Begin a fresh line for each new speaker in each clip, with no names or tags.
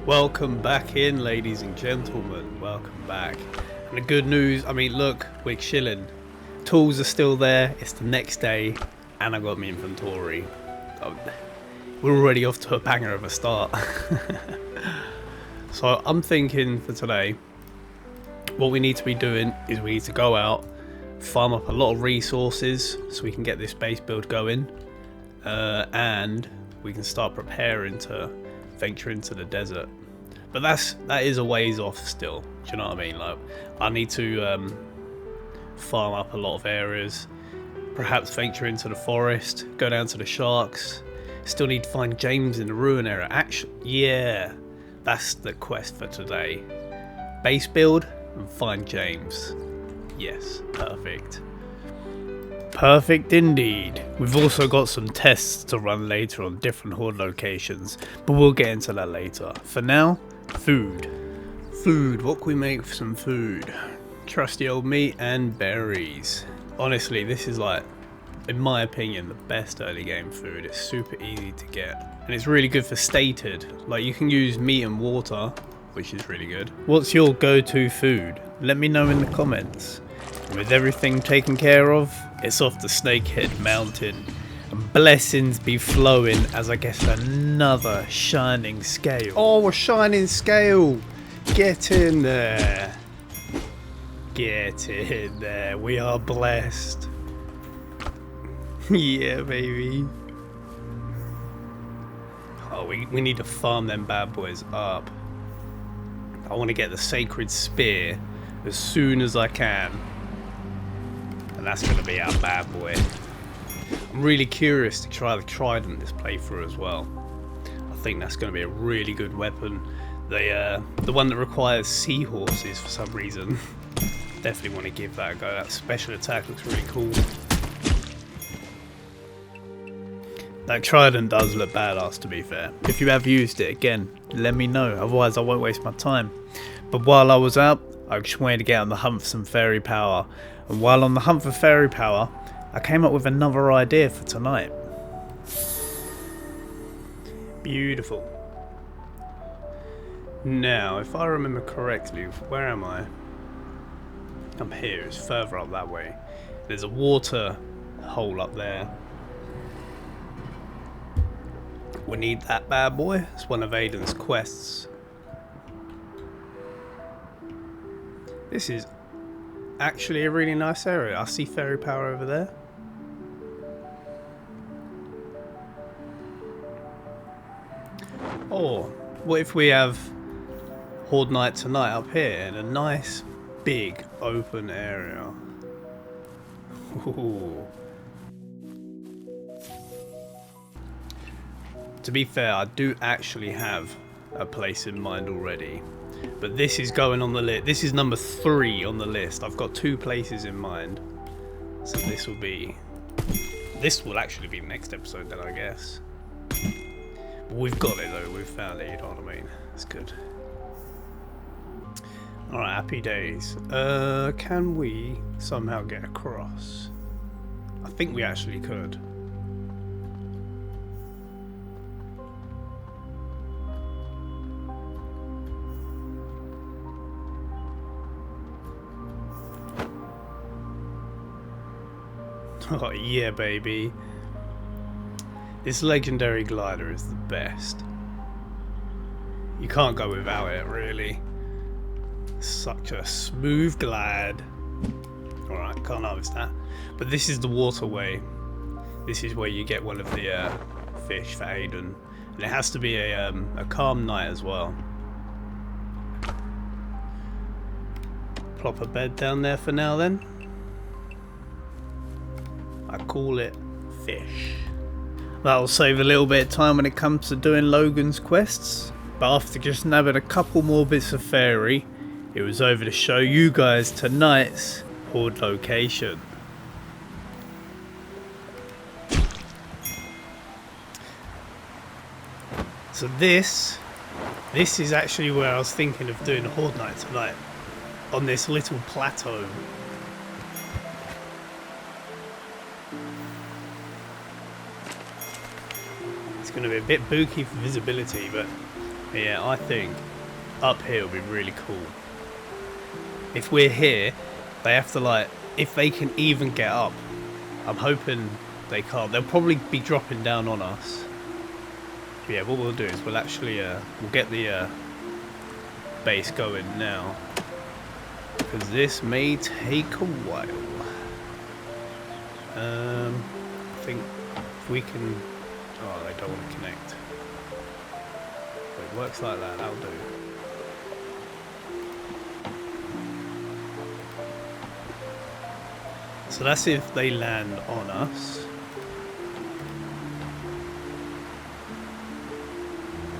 Welcome back in, ladies and gentlemen. Welcome back. And the good news, I mean, look, we're chilling. Tools are still there. It's the next day, and I got my inventory. We're already off to a banger of a start. So I'm thinking for today, what we need to be doing is we need to go out, farm up a lot of resources so we can get this base build going, and we can start preparing to venture into the desert. But that is a ways off still. Do you know what I mean? Like, I need to farm up a lot of areas, perhaps venture into the forest, go down to the sharks. Still need to find James in the ruin area. Actually, yeah, that's the quest for today. Base build and find James. Yes, perfect. Perfect indeed. We've also got some tests to run later on different horde locations, but we'll get into that later. For now, food. Food, what can we make for some food? Trusty old meat and berries. Honestly, this is like, in my opinion, the best early game food. It's super easy to get. And it's really good for stated. Like, you can use meat and water, which is really good. What's your go-to food? Let me know in the comments. With everything taken care of, it's off the Snakehead Mountain. And blessings be flowing as I get another shining scale. Oh, a shining scale! Get in there. Get in there. We are blessed. Yeah, baby. Oh, we need to farm them bad boys up. I want to get the sacred spear as soon as I can. And that's going to be our bad boy. I'm really curious to try the trident this playthrough as well. I think that's going to be a really good weapon. The one that requires seahorses for some reason. Definitely want to give that a go. That special attack looks really cool. That trident does look badass, to be fair. If you have used it, again, let me know. Otherwise, I won't waste my time. But while I was out, I just wanted to get on the hunt for some fairy power. And while on the hunt for fairy power, I came up with another idea for tonight. Beautiful. Now, if I remember correctly, where am I? I'm here. It's further up that way. There's a water hole up there. We need that bad boy. It's one of Aiden's quests. This is actually a really nice area. I see fairy power over there. Or what if we have Horde Night tonight up here in a nice big open area? Ooh. To be fair, I do actually have a place in mind already. But this is going on the list. This is number 3 on the list. I've got 2 places in mind. So this will actually be next episode then, I guess. But we've got it though. We've found it, you know what I mean? It's good. Alright, happy days. Can we somehow get across? I think we actually could. Oh yeah, baby. This legendary glider is the best. You can't go without it, really. Such a smooth glide. Alright, can't harvest that. But this is the waterway. This is where you get one of the fish for Aiden. And it has to be a calm night as well. Plop a bed down there for now then. I call it fish. That'll save a little bit of time when it comes to doing Logan's quests. But after just nabbing a couple more bits of fairy, it was over to show you guys tonight's horde location. So this is actually where I was thinking of doing a horde night tonight. On this little plateau. It's going to be a bit booky for visibility, but Yeah, I think up here would be really cool. If we're here, they have to like, if they can even get up. I'm hoping they can't. They'll probably be dropping down on us. But yeah, what we'll do is we'll actually, we'll get the base going now. Because this may take a while. I think if we can... Oh, they don't want to connect. But it works like that, that'll do. So that's if they land on us.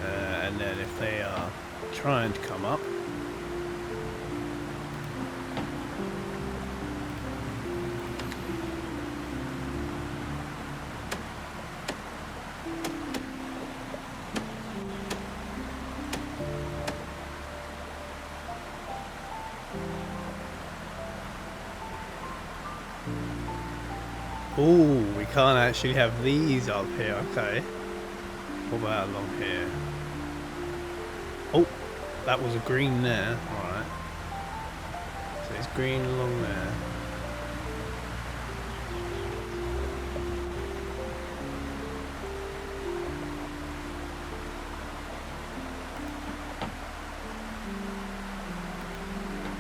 And then if they are trying to come up. Oh, we can't actually have these up here, okay. What about along here? Oh, that was a green there, alright. So it's green along there.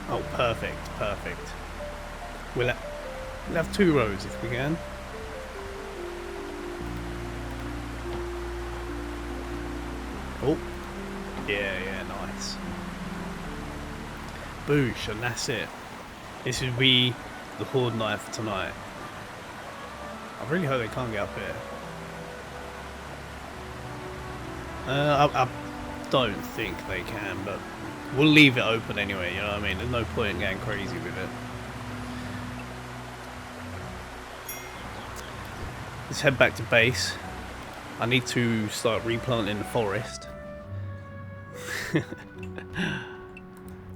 Oh, perfect, perfect. We'll have 2 rows if we can. Oh, yeah, nice. Boosh, and that's it. This would be the horde knife for tonight. I really hope they can't get up here. I don't think they can, but we'll leave it open anyway, you know what I mean? There's no point in getting crazy with it. Let's head back to base. I need to start replanting the forest.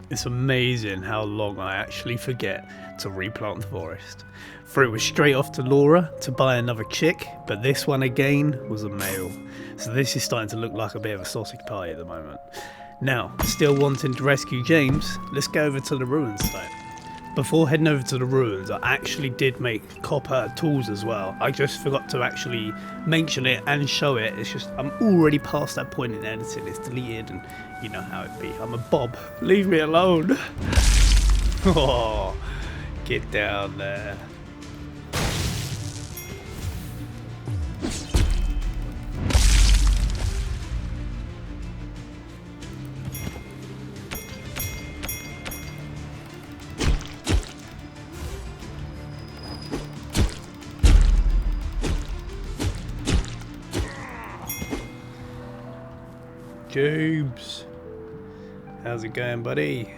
It's amazing how long I actually forget to replant the forest. For it was straight off to Laura to buy another chick, but this one again was a male. So this is starting to look like a bit of a sausage pie at the moment. Now, still wanting to rescue James, let's go over to the ruins though. Before heading over to the ruins, I actually did make copper tools as well. I just forgot to actually mention it and show it. It's just, I'm already past that point in editing. It's deleted and you know how it be. I'm a Bob. Leave me alone. Oh, get down there. James, how's it going, buddy?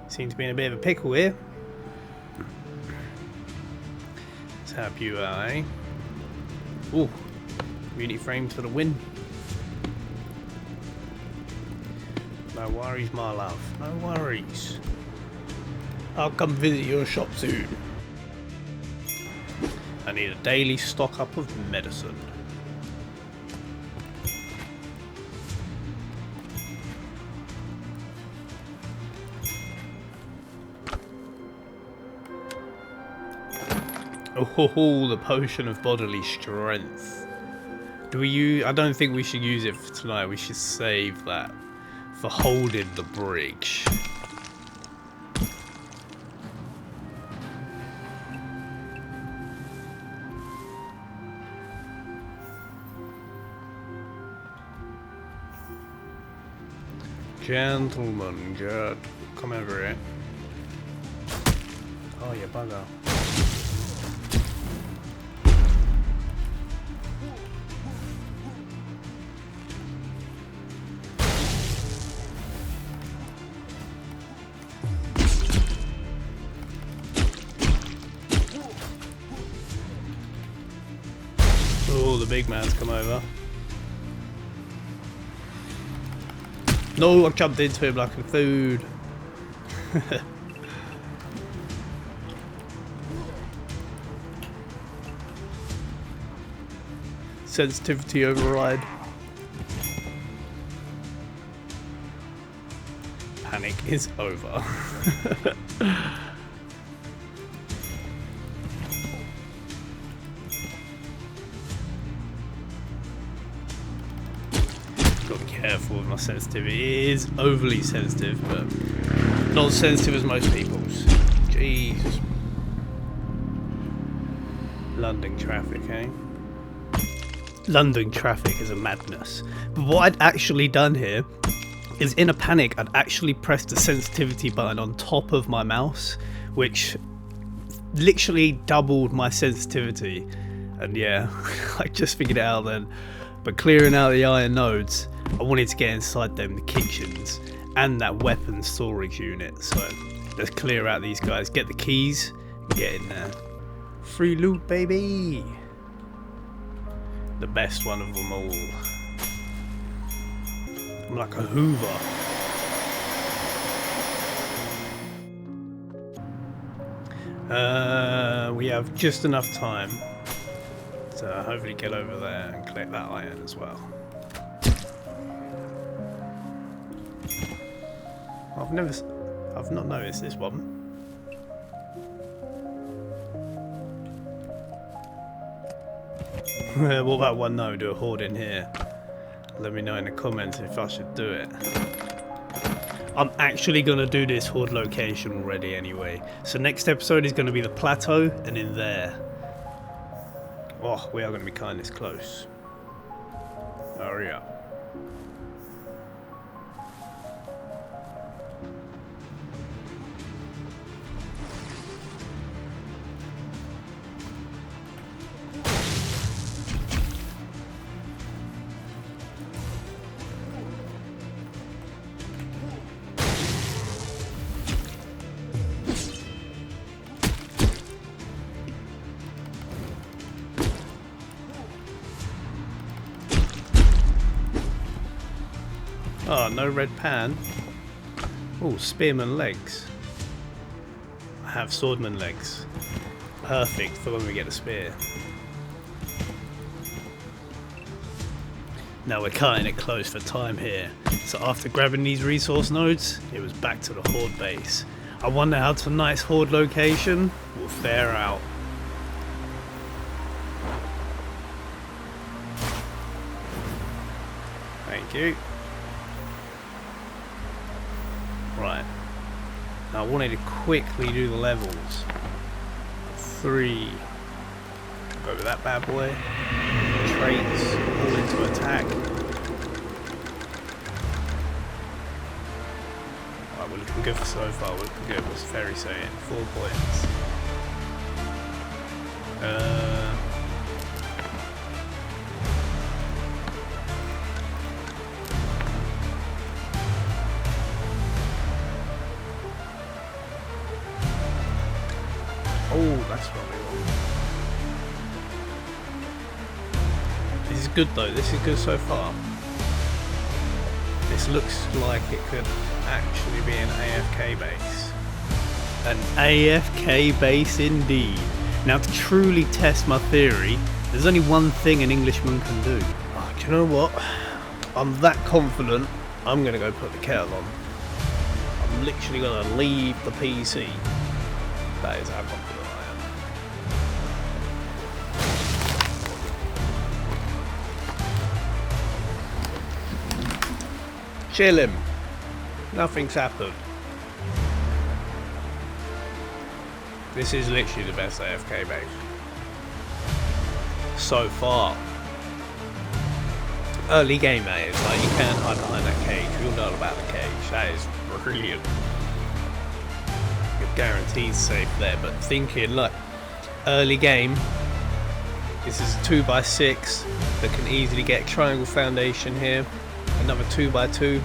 Seem to be in a bit of a pickle here. Let's help you out, eh? Ooh, beauty frames for the win. No worries, my love. No worries. I'll come visit your shop soon. I need a daily stock up of medicine. Oh, the potion of bodily strength. Do we use? I don't think we should use it for tonight. We should save that for holding the bridge. Gentlemen, good. Come over here. Oh, you bugger. Oh, the big man's come over. No, I jumped into him like a food. Sensitivity override. panic is over. Gotta be careful with my sensitivity. It is overly sensitive, but not as sensitive as most people's. Jesus. London traffic, eh? London traffic is a madness. But what I'd actually done here is, in a panic, I'd actually pressed the sensitivity button on top of my mouse, which literally doubled my sensitivity. And yeah, I just figured it out then. But clearing out the iron nodes, I wanted to get inside them, the kitchens, and that weapon storage unit. So let's clear out these guys, get the keys, and get in there. Free loot, baby! The best one of them all. I'm like a Hoover. We have just enough time to hopefully get over there and collect that iron as well. I've not noticed this one. What about one no? Do a horde in here? Let me know in the comments if I should do it. I'm actually going to do this horde location already anyway. So next episode is going to be the plateau and in there. Oh, we are going to be kind of this close. Hurry up. Oh, no red pan. Oh, spearman legs. I have swordman legs. Perfect for when we get a spear. Now we're cutting it close for time here. So after grabbing these resource nodes, it was back to the horde base. I wonder how tonight's horde location will fare out. Thank you. Right, now I wanted to quickly do the levels. 3. Go with that bad boy. Traits, all into attack. Alright, we're looking good for so far, we're looking good. What's Ferry saying? 4 points. Oh, that's what we want. This is good though, this is good so far. This looks like it could actually be an AFK base. An AFK base indeed. Now to truly test my theory, there's only one thing an Englishman can do. Oh, do you know what? I'm that confident, I'm going to go put the kettle on. I'm literally going to leave the PC. That is how confident I am. Chill him. Nothing's happened. This is literally the best AFK base so far. Early game, that is. Like, you can't hide behind that cage. You'll know about the cage. That is brilliant. You're guaranteed safe there. But thinking, look, early game. This is a 2x6 that can easily get triangle foundation here. Another 2x2.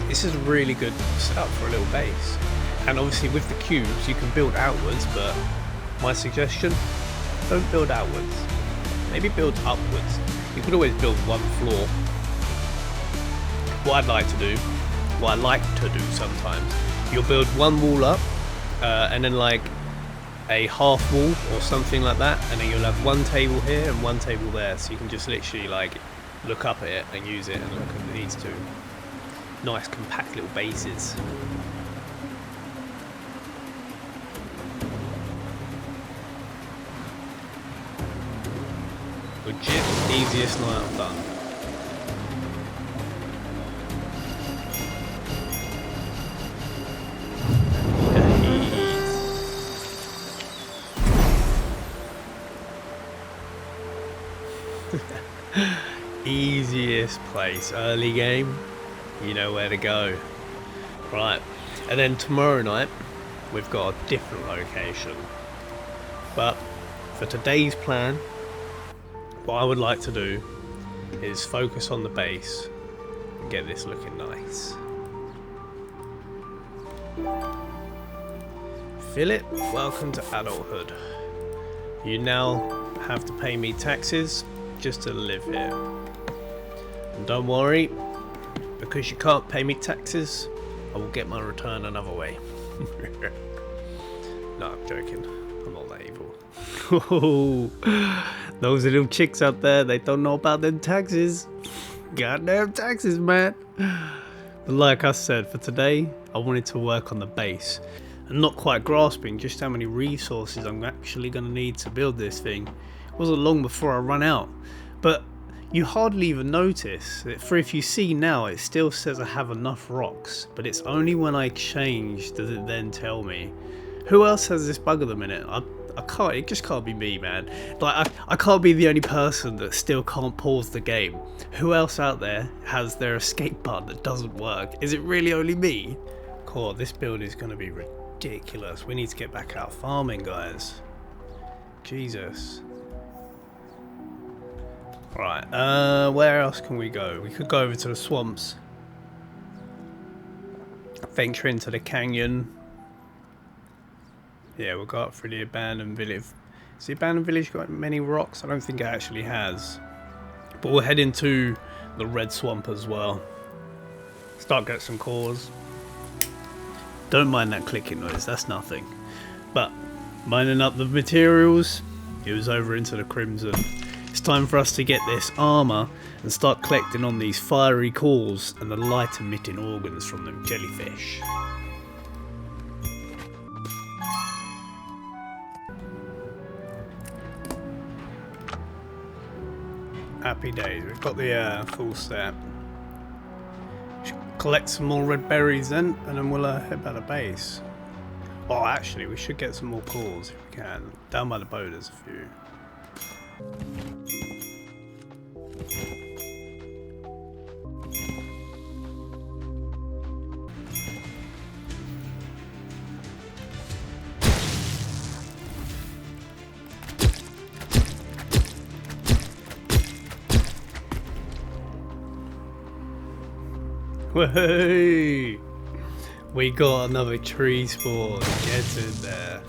This is a really good setup for a little base. And obviously with the cubes you can build outwards, but my suggestion, don't build outwards. Maybe build upwards. You could always build one floor. What I like to do sometimes, you'll build one wall up and then like a half wall or something like that, and then you'll have one table here and one table there, so you can just literally like look up at it and use it and look at these two. nice compact little bases. Legit easiest night I've done. Easiest place, early game, you know where to go. Right, and then tomorrow night we've got a different location, but for today's plan, what I would like to do is focus on the base and get this looking nice. Philip, welcome to adulthood. You now have to pay me taxes just to live here. And don't worry, because you can't pay me taxes, I will get my return another way. No, I'm joking. I'm not that evil. Those little chicks out there, they don't know about them taxes. Goddamn taxes, man. But like I said, for today, I wanted to work on the base. And not quite grasping just how many resources I'm actually going to need to build this thing. It wasn't long before I run out. But you hardly even notice that, for if you see now, it still says I have enough rocks, but it's only when I change does it then tell me. Who else has this bug at the minute? I can't, it just can't be me, man. Like, I can't be the only person that still can't pause the game. Who else out there has their escape button that doesn't work? Is it really only me? Cool, this build is going to be ridiculous. We need to get back out farming, guys. Jesus. Right, where else can we go? We could go over to the swamps. Venture into the canyon. Yeah, we'll go up through the abandoned village. Has the abandoned village got many rocks? I don't think it actually has. But we'll head into the red swamp as well. Start getting some cores. Don't mind that clicking noise, that's nothing. But mining up the materials, it was over into the crimson. It's time for us to get this armour and start collecting on these fiery cores and the light emitting organs from them jellyfish. Happy days, we've got the full set. Should collect some more red berries then, and then we'll head back to base. Oh, actually, we should get some more cores if we can. Down by the boat there's a few. Whey! We got another tree spawn. Get in there.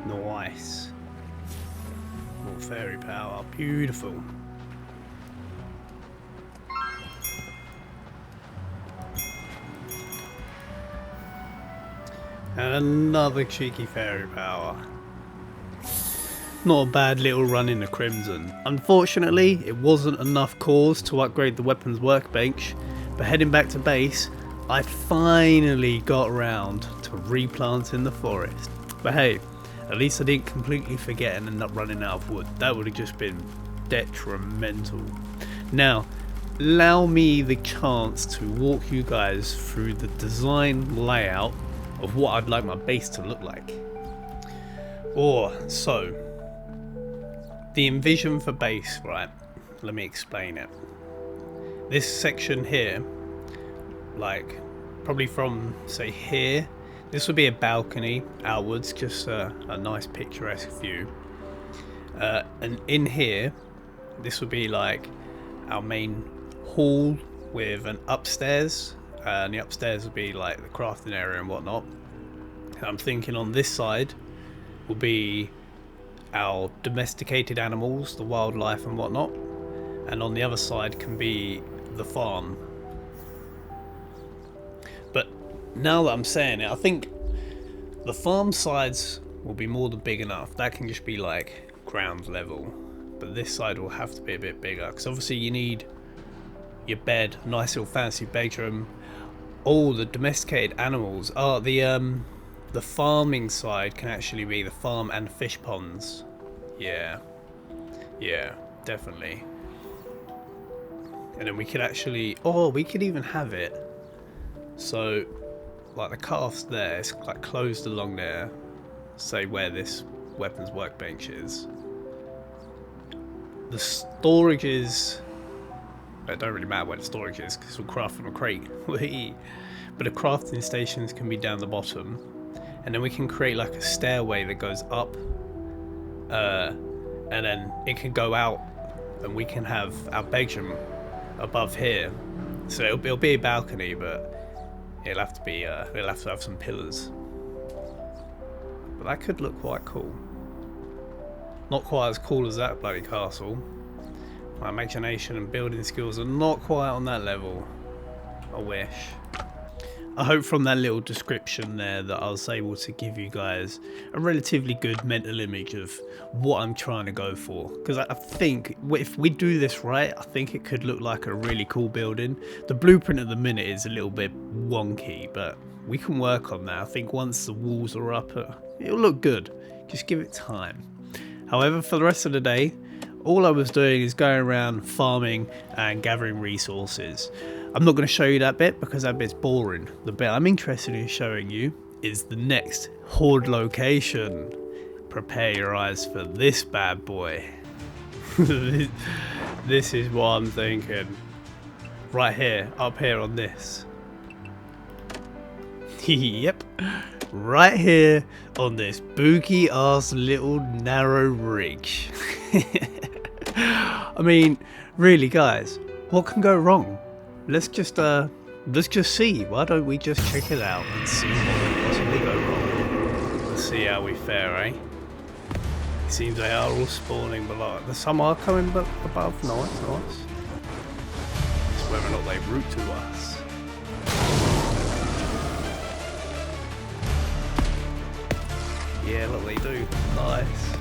Nice. More fairy power. Beautiful. And another cheeky fairy power. Not a bad little run in the crimson. Unfortunately, it wasn't enough cores to upgrade the weapons workbench, but heading back to base, I finally got around to replanting the forest. But hey, at least I didn't completely forget and end up running out of wood. That would have just been detrimental. Now, allow me the chance to walk you guys through the design layout of what I'd like my base to look like. So, the envision for base, right? Let me explain it. This section here, like probably from say here, this would be a balcony outwards, just a nice picturesque view. And in here, this would be like our main hall with an upstairs, and the upstairs would be like the crafting area and whatnot. I'm thinking on this side will be our domesticated animals, the wildlife and whatnot, and on the other side can be the farm. But now that I'm saying it, I think the farm sides will be more than big enough. That can just be like ground level, but this side will have to be a bit bigger because obviously you need your bed, nice little fancy bedroom. All the domesticated animals are the farming side can actually be the farm and fish ponds. Yeah, definitely. And then we could actually, we could even have it so like the calf's there, it's like closed along there, say where this weapons workbench is. The storage is, it don't really matter where the storage is because we'll craft from a crate. But the crafting stations can be down the bottom, and then we can create like a stairway that goes up, and then it can go out, and we can have our bedroom above here. So it'll be a balcony, but it'll have to be we'll have to have some pillars. But that could look quite cool. Not quite as cool as that bloody castle. My imagination and building skills are not quite on that level. I wish. I hope from that little description there that I was able to give you guys a relatively good mental image of what I'm trying to go for. Because I think if we do this right, I think it could look like a really cool building. The blueprint at the minute is a little bit wonky, but we can work on that. I think once the walls are up, it'll look good. Just give it time. However, for the rest of the day, all I was doing is going around farming and gathering resources. I'm not going to show you that bit because that bit's boring. The bit I'm interested in showing you is the next horde location. Prepare your eyes for this bad boy. This is what I'm thinking. Right here, up here on this. Yep. Right here on this spooky ass little narrow ridge. I mean, really guys, what can go wrong? Let's just see. Why don't we just check it out and see what can possibly go wrong? Let's see how we fare, eh? It seems they are all spawning below. Some are coming above. Nice. It's whether or not they root to us. Yeah, look, they do. Nice.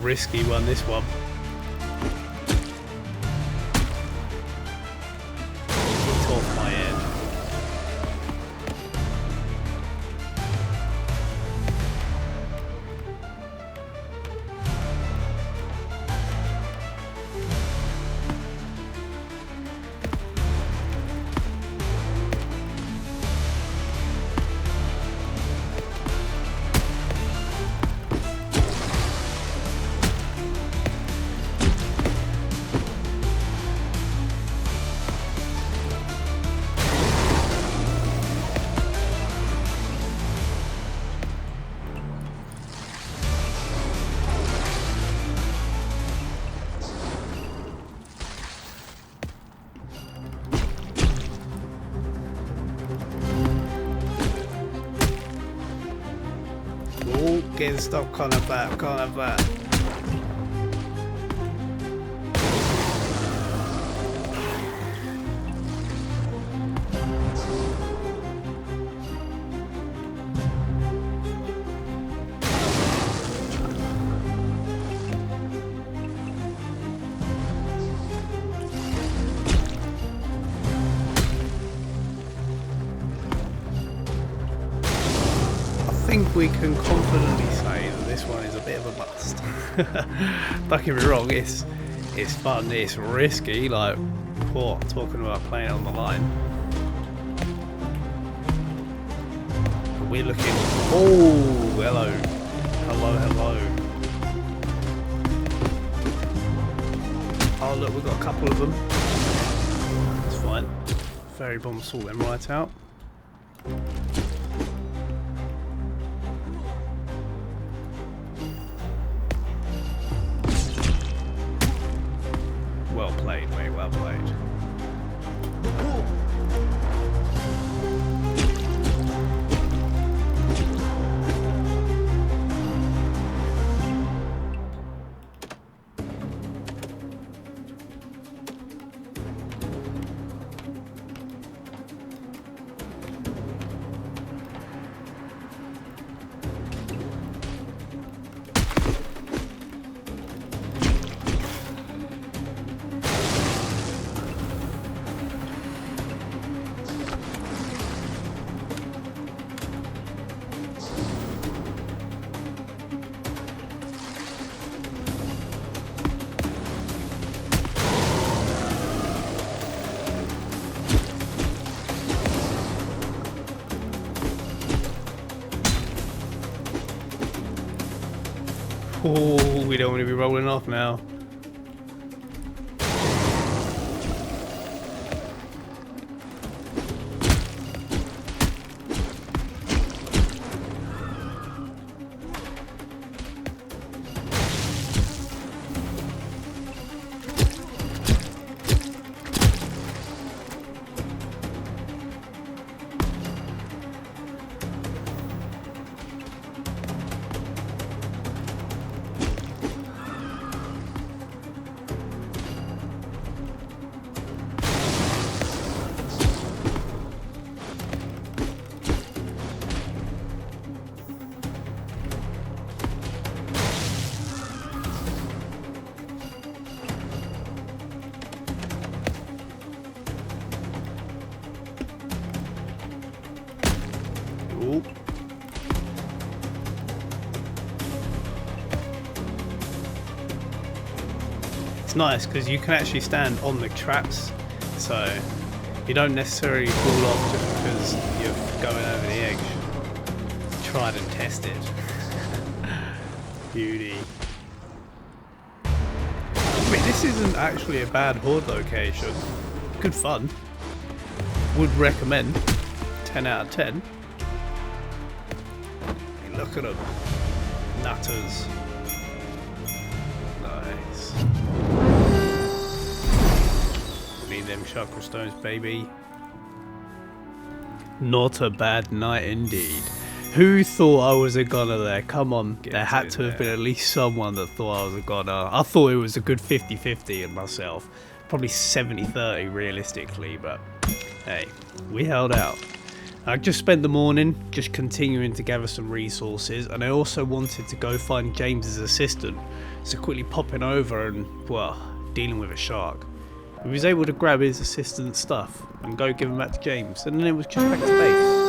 Risky one, this one. It's off my head. Getting stuck, can't have that. I think we can confidently say that this one is a bit of a bust. Don't get me wrong, it's fun, it's risky, like, oh, talking about playing on the line. But we're looking, oh, hello, hello. Oh look, we've got a couple of them. That's fine. Fairy bomb sort them right out. Well played, mate, well played. Oh, we don't want to be rolling off now. Ooh. It's nice because you can actually stand on the traps, so you don't necessarily fall off just because you're going over the edge. Tried and tested. Beauty. I mean, this isn't actually a bad horde location. Good fun. Would recommend. 10 out of 10. Hey, look at them. Nutters. Nice. Need them chakra stones, baby. Not a bad night indeed. Who thought I was a goner there? Come on. There had to have been at least someone that thought I was a goner. I thought it was a good 50-50 in myself. Probably 70-30 realistically, but hey, we held out. I just spent the morning just continuing to gather some resources, and I also wanted to go find James's assistant. So quickly popping over and, well, dealing with a shark. We was able to grab his assistant's stuff and go give him back to James, and then it was just back to base.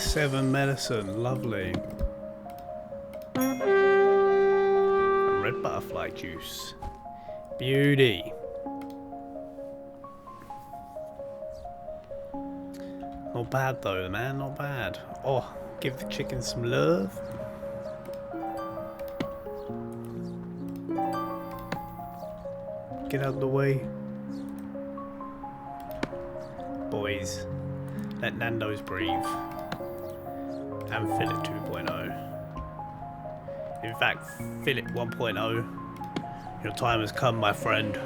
7 medicine, lovely. A red butterfly juice. Beauty. Not bad though, man, not bad. Oh, give the chicken some love. Get out of the way. Boys, let Nando's breathe. And Fillet 2.0. In fact, Fillet 1.0. Your time has come, my friend.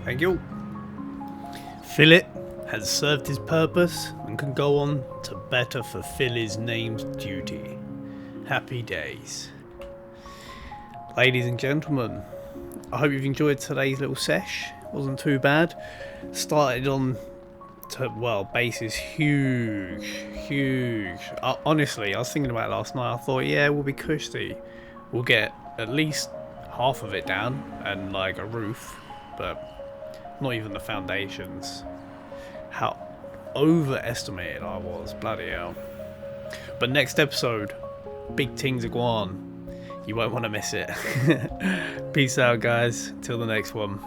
Thank you. Fillet has served his purpose and can go on to better fulfill his name's duty. Happy days. Ladies and gentlemen, I hope you've enjoyed today's little sesh. Wasn't too bad. Started on, well, base is huge. Honestly, I was thinking about it last night. I thought, yeah, we'll be cushy. We'll get at least half of it down and like a roof, but not even the foundations. overestimated I was. Bloody hell. But next episode, big things are going on. You won't want to miss it. Peace out, guys. Till the next one.